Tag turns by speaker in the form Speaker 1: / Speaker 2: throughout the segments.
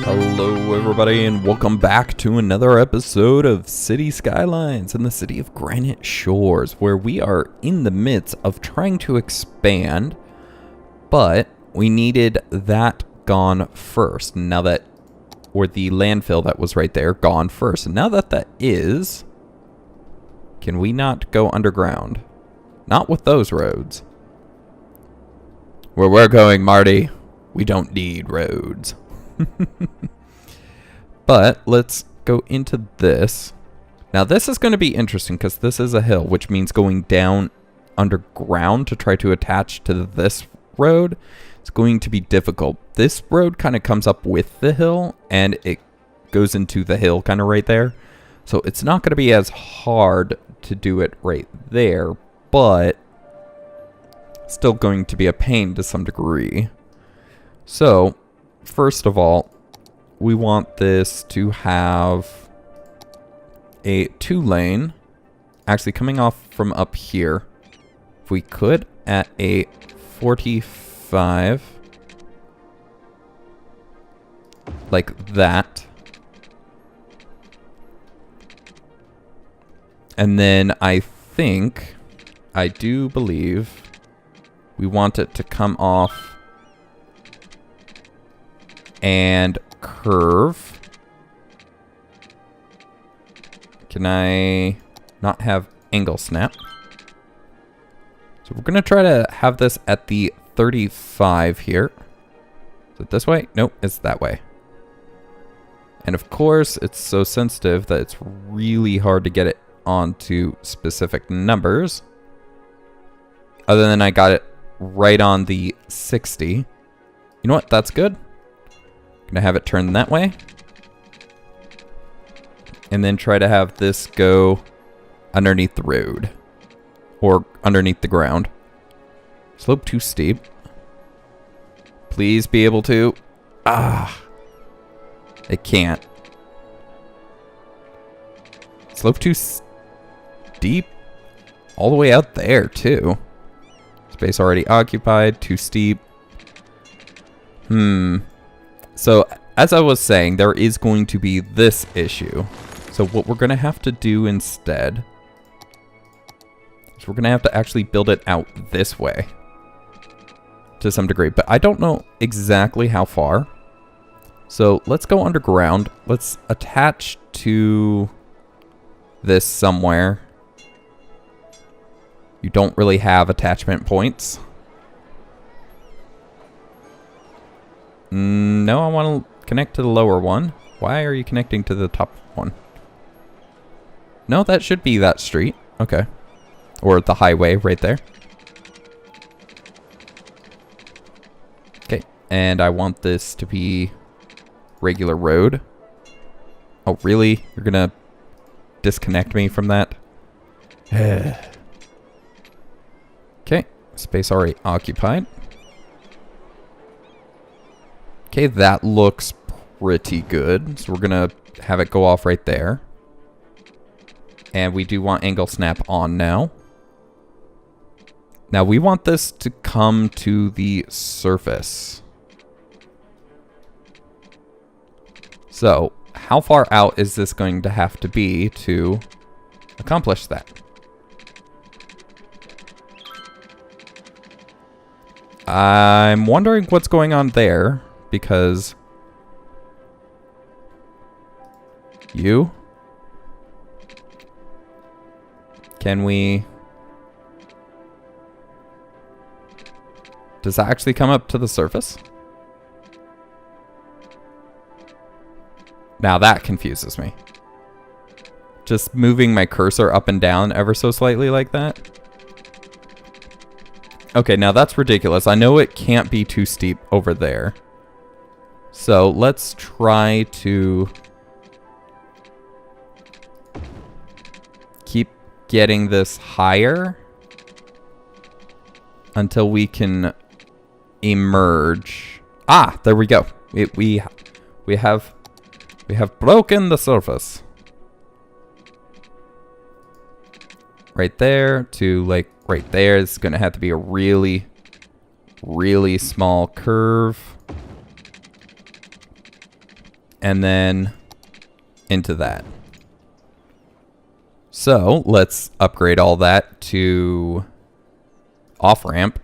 Speaker 1: Hello everybody and welcome back to another episode of City Skylines in the city of Granite Shores, where we are in the midst of trying to expand, but we needed that gone first. Now that, or the landfill that was right there gone first. And now that that is, can we not go underground? Not with those roads. Where we're going, Marty, we don't need roads. But let's go into this. Now this is going to be interesting because this is a hill, which means going down underground to try to attach to this road is going to be difficult. This road kind of comes up with the hill and it goes into the hill kind of right there. So it's not going to be as hard to do it right there, but still going to be a pain to some degree. So first of all, we want this to have a 2-lane actually coming off from up here. If we could at a 45 like that. And then I do believe we want it to come off and curve. Can I not have angle snap? So we're going to try to have this at the 35 here. Is it this way? Nope, it's that way. And of course, it's so sensitive that it's really hard to get it onto specific numbers. Other than I got it right on the 60. You know what? That's good. Gonna have it turn that way. And then try to have this go underneath the road. Or underneath the ground. Slope too steep. Please be able to. It can't. Slope too steep. All the way out there too. Space already occupied. Too steep. So, as I was saying, there is going to be this issue. So what we're going to have to do instead is we're going to have to actually build it out this way to some degree. But I don't know exactly how far. So let's go underground. Let's attach to this somewhere. You don't really have attachment points. No, I want to connect to the lower one. Why are you connecting to the top one? No, that should be that street. Okay. Or the highway right there. Okay. And I want this to be regular road. Oh, really? You're going to disconnect me from that? Okay. Space already occupied. Okay, that looks pretty good. So we're going to have it go off right there. And we do want angle snap on now. Now we want this to come to the surface. So how far out is this going to have to be to accomplish that? I'm wondering what's going on there. Because can we, does that actually come up to the surface? Now that confuses me. Just moving my cursor up and down ever so slightly like that. Okay, now that's ridiculous. I know it can't be too steep over there. So let's try to keep getting this higher until we can emerge. Ah, there we go. We have broken the surface. Right there to like right there is going to have to be a really really small curve. And then into that. So let's upgrade all that to off-ramp.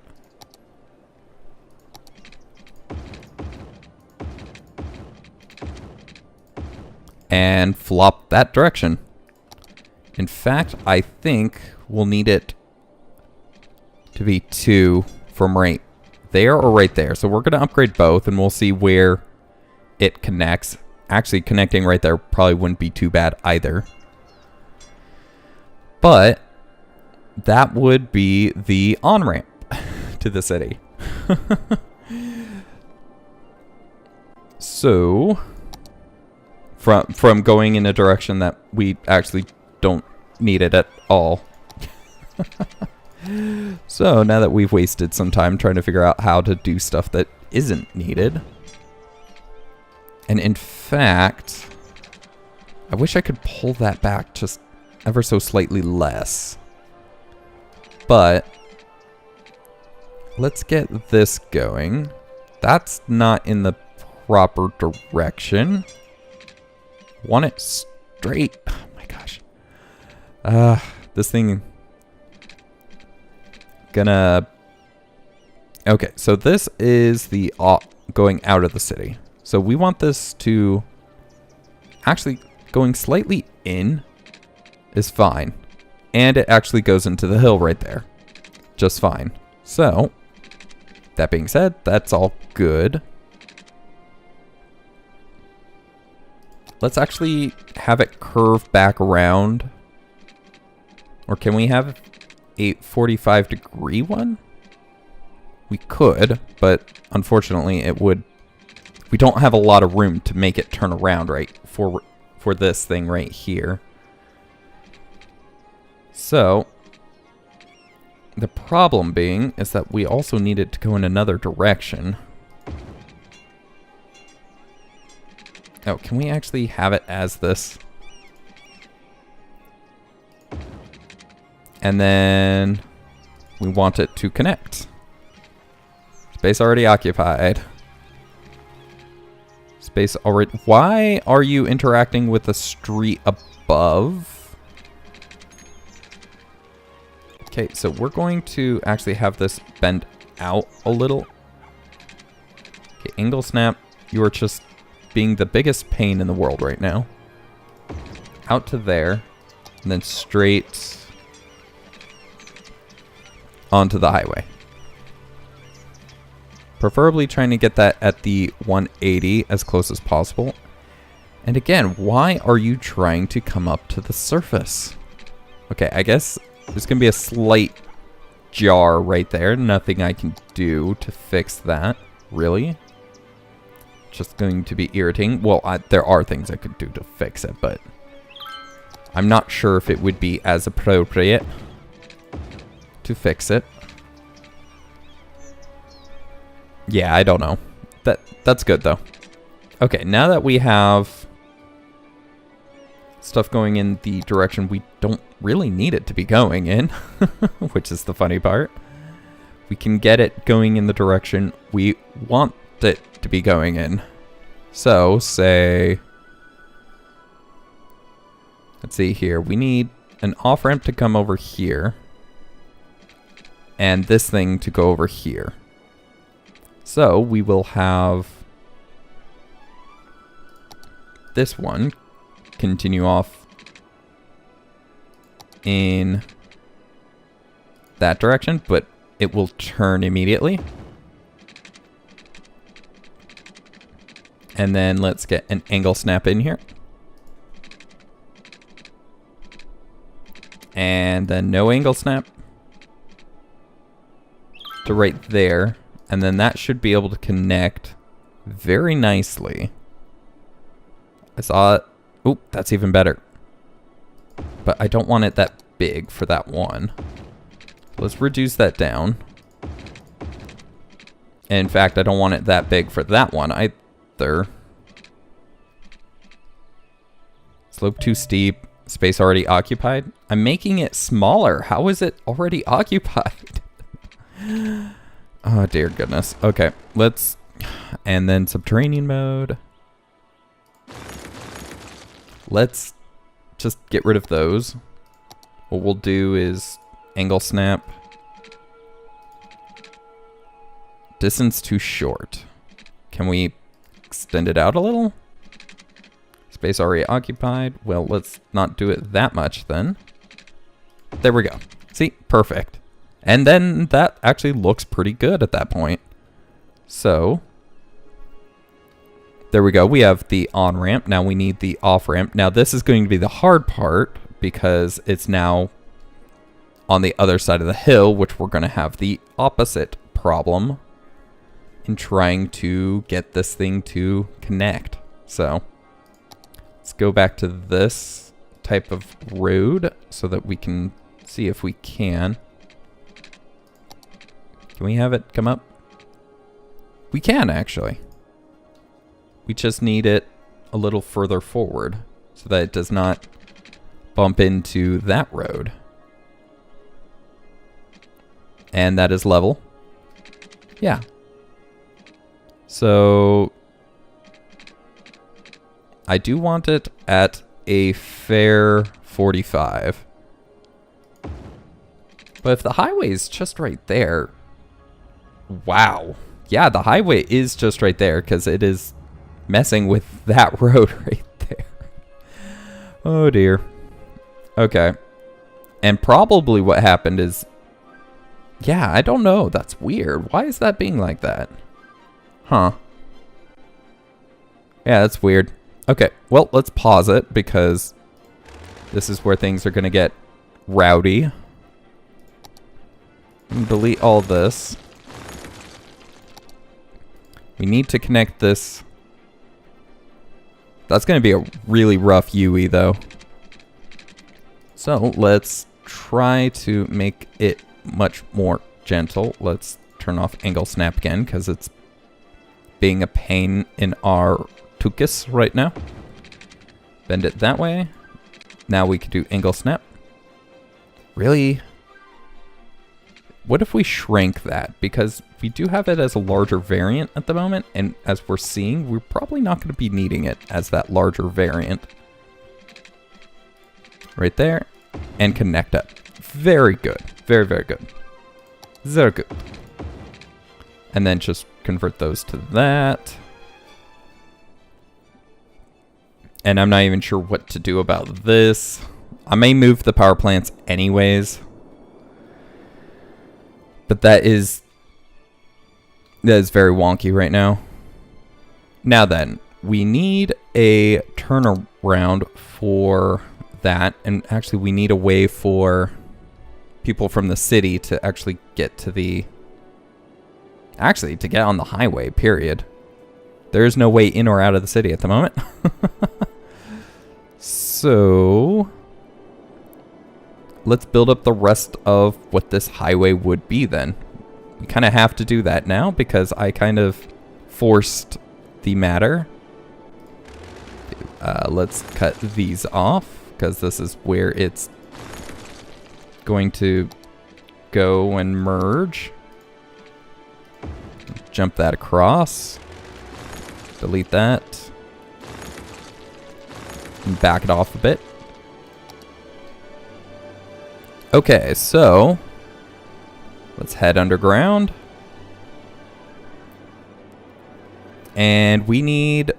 Speaker 1: And flop that direction. In fact, I think we'll need it to be 2 from right there or right there. So we're going to upgrade both, and we'll see where it connects. Actually, connecting right there probably wouldn't be too bad either. But that would be the on-ramp to the city. So, from going in a direction that we actually don't need it at all. So, now that we've wasted some time trying to figure out how to do stuff that isn't needed. And in fact, I wish I could pull that back just ever so slightly less. But let's get this going. That's not in the proper direction. Want it straight. Oh my gosh. This thing gonna... Okay, so this is the going out of the city. So we want this to actually going slightly in is fine. And it actually goes into the hill right there. Just fine. So, that being said, that's all good. Let's actually have it curve back around. Or can we have a 45-degree one? We could, but unfortunately it would... We don't have a lot of room to make it turn around right for this thing right here. So, the problem being is that we also need it to go in another direction. Oh, can we actually have it as this? And then we want it to connect. Space already occupied. Space already... Why are you interacting with the street above? Okay, so we're going to actually have this bend out a little. Okay, angle snap. You are just being the biggest pain in the world right now. Out to there. And then straight onto the highway. Preferably trying to get that at the 180 as close as possible. And again, why are you trying to come up to the surface? Okay, I guess there's going to be a slight jar right there. Nothing I can do to fix that, really. Just going to be irritating. Well, there are things I could do to fix it, but I'm not sure if it would be as appropriate to fix it. Yeah, I don't know. That's good, though. Okay, now that we have stuff going in the direction we don't really need it to be going in, which is the funny part, we can get it going in the direction we want it to be going in. So, say... Let's see here. We need an off-ramp to come over here. And this thing to go over here. So, we will have this one continue off in that direction, but it will turn immediately. And then let's get an angle snap in here. And then no angle snap to right there. And then that should be able to connect very nicely. I saw it. Oop, that's even better. But I don't want it that big for that one. Let's reduce that down. In fact, I don't want it that big for that one either. Slope too steep. Space already occupied. I'm making it smaller. How is it already occupied? Oh, dear goodness. Okay, let's... And then subterranean mode. Let's just get rid of those. What we'll do is angle snap. Distance too short. Can we extend it out a little? Space already occupied. Well, let's not do it that much then. There we go. See? Perfect. And then that actually looks pretty good at that point. So, there we go. We have the on-ramp. Now we need the off-ramp. Now this is going to be the hard part because it's now on the other side of the hill, which we're going to have the opposite problem in trying to get this thing to connect. So, let's go back to this type of road so that we can see if we can. Can we have it come up? We can, actually. We just need it a little further forward so that it does not bump into that road. And that is level. Yeah. So I do want it at a fair 45. But if the highway is just right there... Wow. Yeah, the highway is just right there because it is messing with that road right there. Oh dear. Okay. And probably what happened is... Yeah, I don't know. That's weird. Why is that being like that? Huh. Yeah, that's weird. Okay, well, let's pause it because this is where things are going to get rowdy. And delete all this. We need to connect this. That's going to be a really rough UE, though. So, let's try to make it much more gentle. Let's turn off angle snap again, because it's being a pain in our tuchus right now. Bend it that way. Now we could do angle snap. Really? What if we shrink that? Because we do have it as a larger variant at the moment, and as we're seeing, we're probably not going to be needing it as that larger variant. Right there. And connect up. Very good. Very, very good. Very good. And then just convert those to that. And I'm not even sure what to do about this. I may move the power plants anyways. But that is very wonky right now. Now then, we need a turnaround for that. And actually, we need a way for people from the city to actually get to the... Actually, to get on the highway, period. There is no way in or out of the city at the moment. So, let's build up the rest of what this highway would be then. We kind of have to do that now because I kind of forced the matter. Let's cut these off because this is where it's going to go and merge. Jump that across. Delete that. And back it off a bit. Okay, so let's head underground. And we need...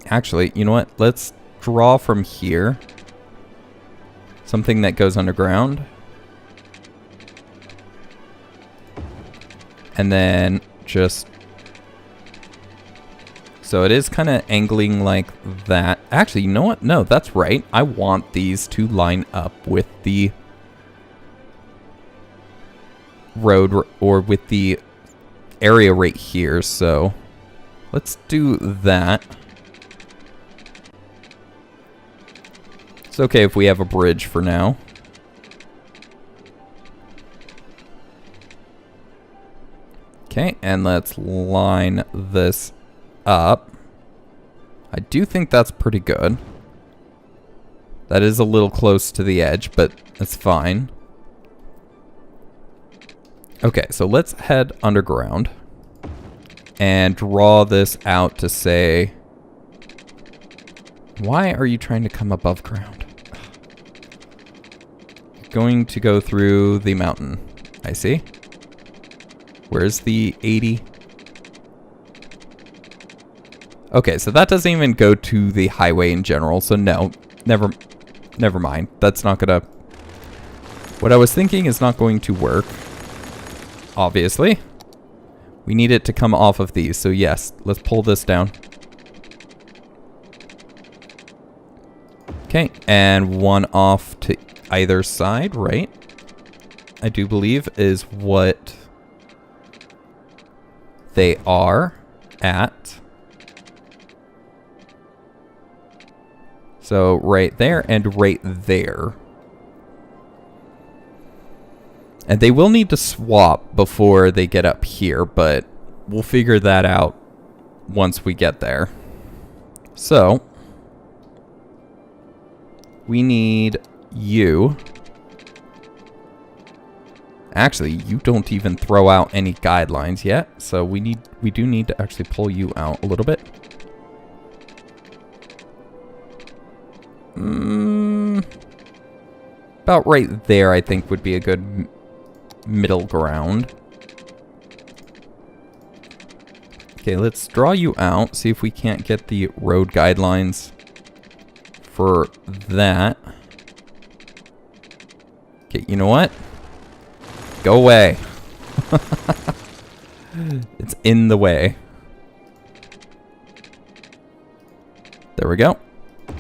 Speaker 1: Actually, you know what? Let's draw from here. Something that goes underground. And then just... So it is kind of angling like that. Actually, you know what? No, that's right. I want these to line up with the road or with the area right here. So let's do that. It's okay if we have a bridge for now. Okay, and let's line this up. I do think that's pretty good. That is a little close to the edge, but that's fine. Okay, so let's head underground and draw this out to say, why are you trying to come above ground? You're going to go through the mountain. I see. Where's the 80? Okay, so that doesn't even go to the highway in general, so no, never mind. That's not gonna... What I was thinking is not going to work, obviously. We need it to come off of these, so yes, let's pull this down. Okay, and one off to either side, right? I do believe is what they are at. So right there and right there. And they will need to swap before they get up here, but we'll figure that out once we get there. So we need you. Actually, you don't even throw out any guidelines yet, so we do need to actually pull you out a little bit. About right there, I think, would be a good middle ground. Okay, let's draw you out, see if we can't get the road guidelines for that. Okay, you know what? Go away. It's in the way. There we go.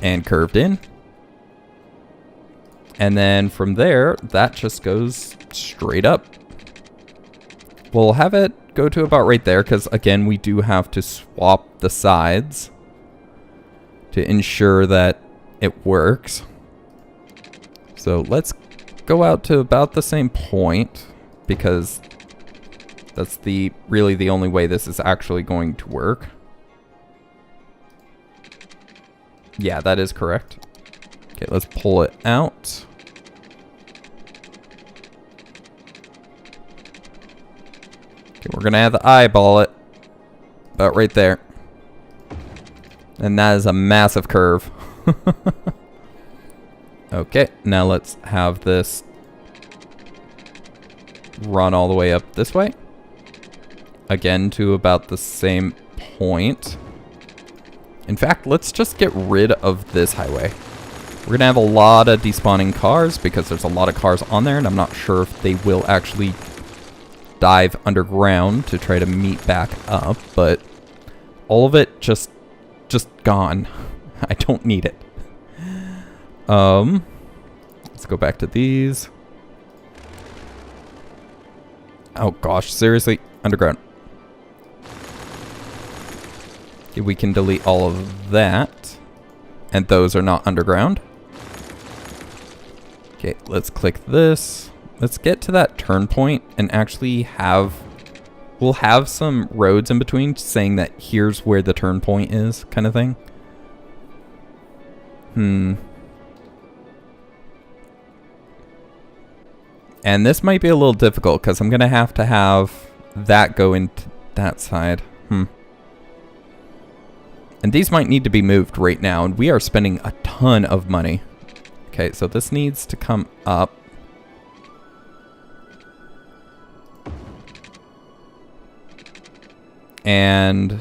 Speaker 1: And curved in. And then from there, that just goes straight up. We'll have it go to about right there, because again, we do have to swap the sides to ensure that it works. So let's go out to about the same point, because that's really the only way this is actually going to work. Yeah, that is correct. Okay, let's pull it out. Okay, we're gonna have to eyeball it about right there. And that is a massive curve. Okay, now let's have this run all the way up this way. Again, to about the same point. In fact, let's just get rid of this highway. We're going to have a lot of despawning cars because there's a lot of cars on there, and I'm not sure if they will actually dive underground to try to meet back up, but all of it just gone. I don't need it. Let's go back to these. Oh gosh, seriously? Underground. Okay, we can delete all of that. And those are not underground. Okay, let's click this. Let's get to that turn point and actually we'll have some roads in between saying that here's where the turn point is, kind of thing. And this might be a little difficult because I'm going to have that go into that side. And these might need to be moved right now, and we are spending a ton of money. Okay, so this needs to come up. And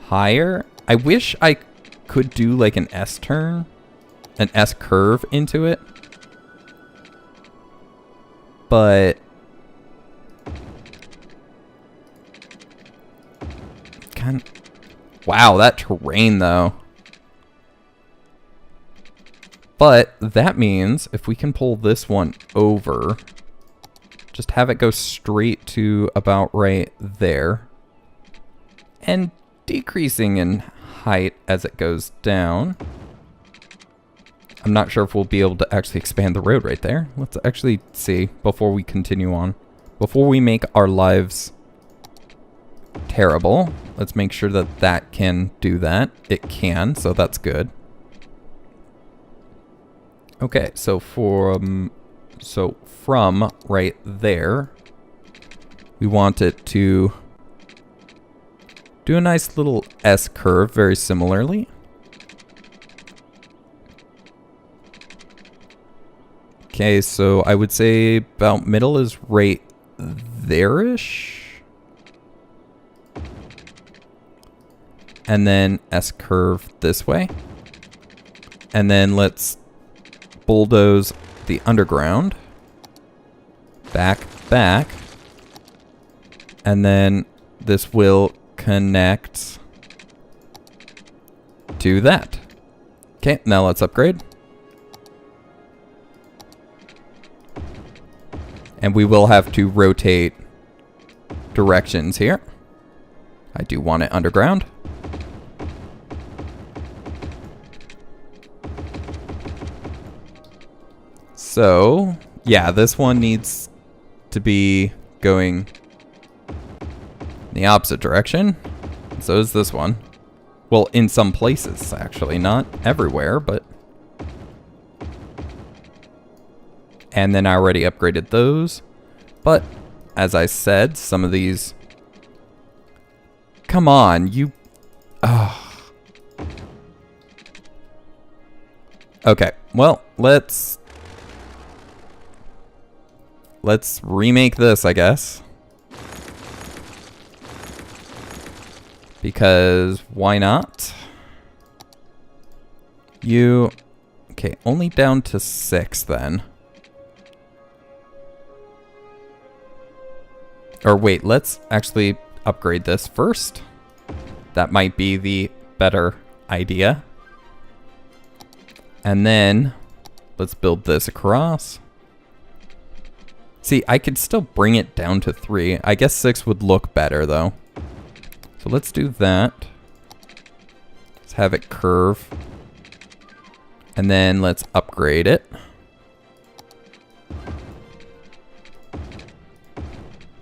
Speaker 1: higher. I wish I could do like an S turn, an S curve into it. But wow, that terrain though. But that means if we can pull this one over, just have it go straight to about right there, and decreasing in height as it goes down. I'm not sure if we'll be able to actually expand the road right there. Let's actually see before we continue on. Before we make our lives terrible, let's make sure that that can do that. It can, so that's good. Okay, so from right there, we want it to do a nice little S curve very similarly. Okay, so I would say about middle is right there-ish. And then S curve this way. And then let's bulldoze the underground. Back. And then this will connect to that. Okay, now let's upgrade. And we will have to rotate directions here. I do want it underground. So, yeah, this one needs to be going in the opposite direction. So is this one. Well, in some places, actually. Not everywhere, but... And then I already upgraded those. But, as I said, some of these... Come on, you... Okay, well, let's remake this, I guess. Because why not? Okay, only down to 6 then. Or wait, let's actually upgrade this first. That might be the better idea. And then let's build this across. See, I could still bring it down to 3. I guess 6 would look better though. So let's do that. Let's have it curve. And then let's upgrade it.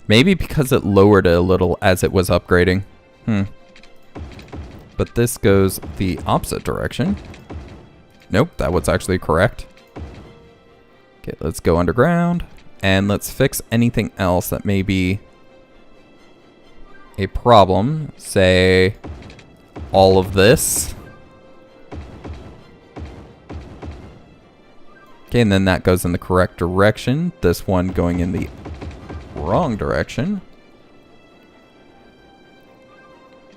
Speaker 1: Maybe because it lowered it a little as it was upgrading. But this goes the opposite direction. Nope, that was actually correct. Okay, let's go underground. And let's fix anything else that may be a problem. Say, all of this. Okay, and then that goes in the correct direction. This one going in the wrong direction.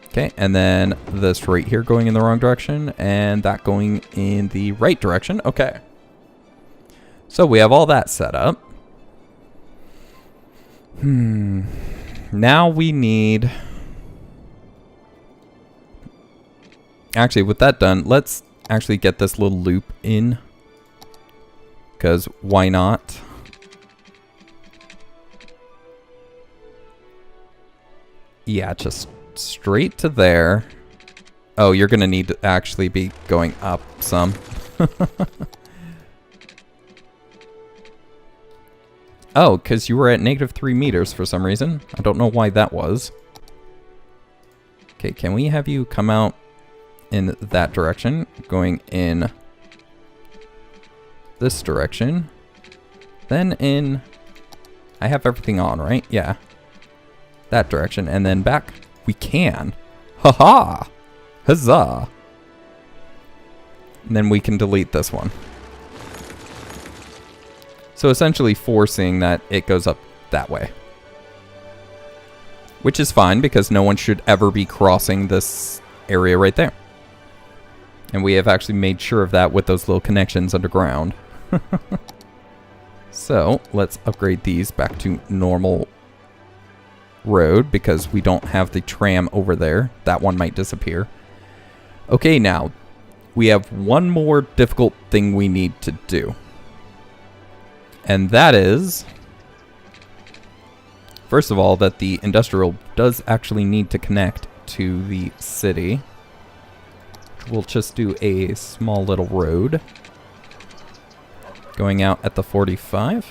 Speaker 1: Okay, and then this right here going in the wrong direction, and that going in the right direction. Okay. So we have all that set up. Now we need... Actually, with that done, let's actually get this little loop in. Because why not? Yeah, just straight to there. Oh, you're going to need to actually be going up some. Oh, because you were at -3 meters for some reason. I don't know why that was. Okay, can we have you come out in that direction? Going in this direction. Then in... I have everything on, right? Yeah. That direction. And then back. We can. Haha! Huzzah! And then we can delete this one. So essentially forcing that it goes up that way. Which is fine because no one should ever be crossing this area right there. And we have actually made sure of that with those little connections underground. So let's upgrade these back to normal road because we don't have the tram over there. That one might disappear. Okay, now we have one more difficult thing we need to do. And that is, first of all, that the industrial does actually need to connect to the city. We'll just do a small little road going out at the 45.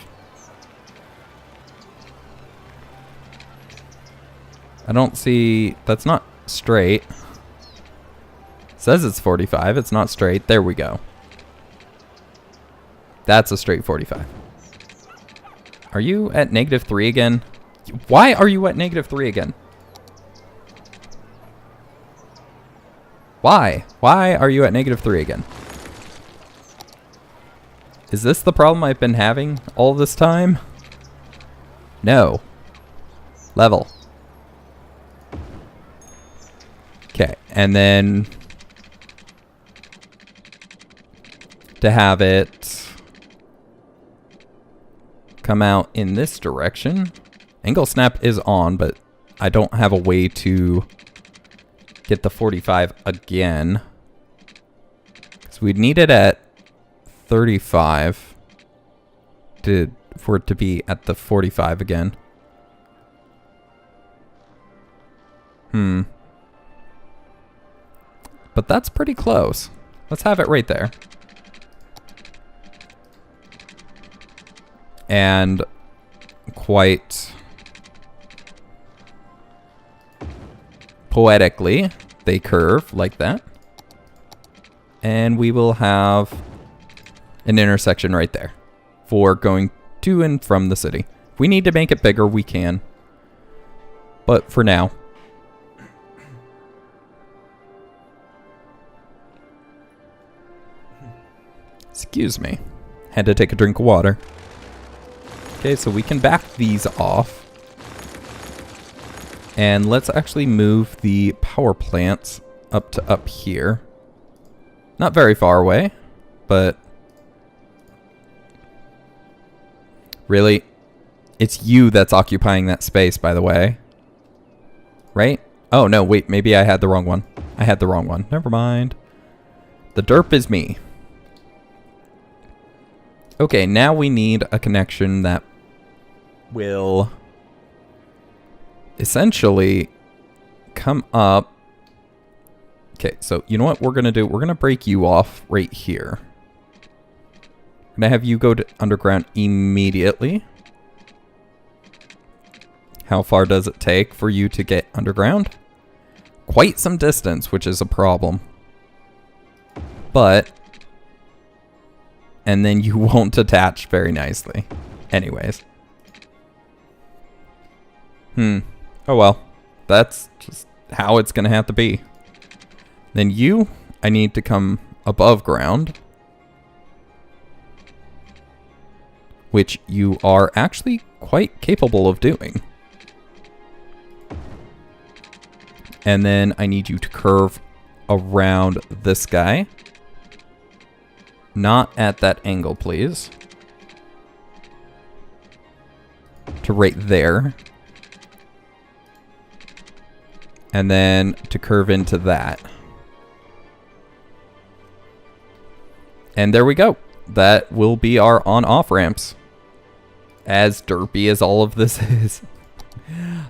Speaker 1: I don't see, that's not straight. It says it's 45, it's not straight. There we go. That's a straight 45. Are you at -3 again? Why are you at -3 again? Why? Why are you at -3 again? Is this the problem I've been having all this time? No. Level. Okay, and then to have it come out in this direction. Angle snap is on, but I don't have a way to get the 45 again. Because we'd need it at 35 for it to be at the 45 again. But that's pretty close. Let's have it right there. And quite poetically, they curve like that. And we will have an intersection right there for going to and from the city. If we need to make it bigger, we can. But for now, excuse me, had to take a drink of water. Okay, so we can back these off. And let's actually move the power plants up to up here. Not very far away, but really, it's you that's occupying that space, by the way. Right? Oh, no, wait, maybe I had the wrong one. I had the wrong one. Never mind. The derp is me. Okay, now we need a connection that will essentially come up. Okay, so you know what we're going to do? We're going to break you off right here. I'm going to have you go to underground immediately. How far does it take for you to get underground? Quite some distance, which is a problem. But, and then you won't attach very nicely. Anyways. Oh well. That's just how it's going to have to be. Then you, I need to come above ground. Which you are actually quite capable of doing. And then I need you to curve around this guy. Not at that angle, please. To right there. And then to curve into that. And there we go. That will be our on-off ramps. As derpy as all of this is.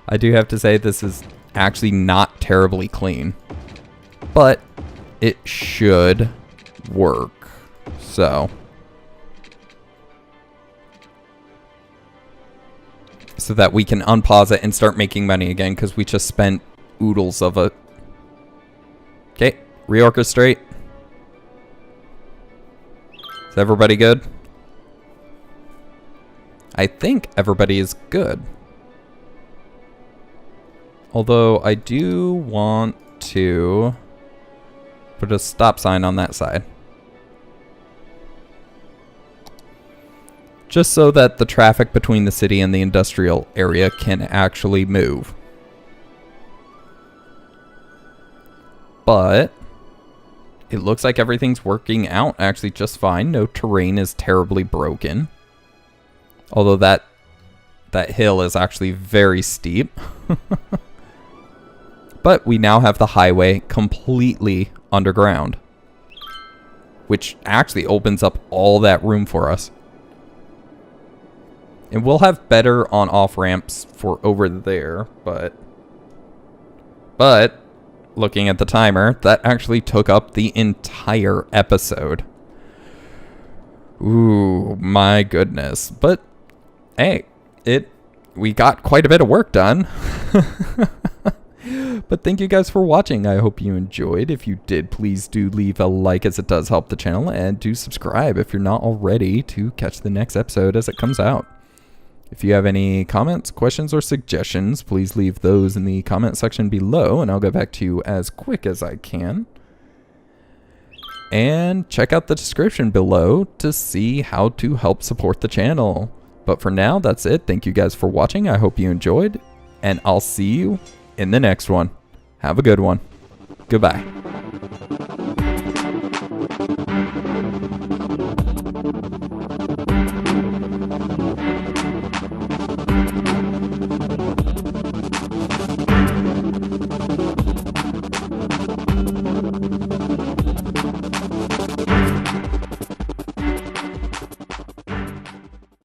Speaker 1: I do have to say this is actually not terribly clean. But it should work. So that we can unpause it and start making money again, because we just spent oodles of it. Okay, reorchestrate. Is everybody good? I think everybody is good. Although I do want to put a stop sign on that side. Just so that the traffic between the city and the industrial area can actually move. But it looks like everything's working out actually just fine. No terrain is terribly broken. Although that hill is actually very steep. But we now have the highway completely underground. Which actually opens up all that room for us. And we'll have better on-off ramps for over there, but looking at the timer, that actually took up the entire episode. Ooh, my goodness. But hey, we got quite a bit of work done. But thank you guys for watching. I hope you enjoyed. If you did, please do leave a like, as it does help the channel, and do subscribe if you're not already, to catch the next episode as it comes out. If you have any comments, questions, or suggestions, please leave those in the comment section below, and I'll get back to you as quick as I can. And check out the description below to see how to help support the channel. But for now, that's it. Thank you guys for watching. I hope you enjoyed, and I'll see you in the next one. Have a good one. Goodbye.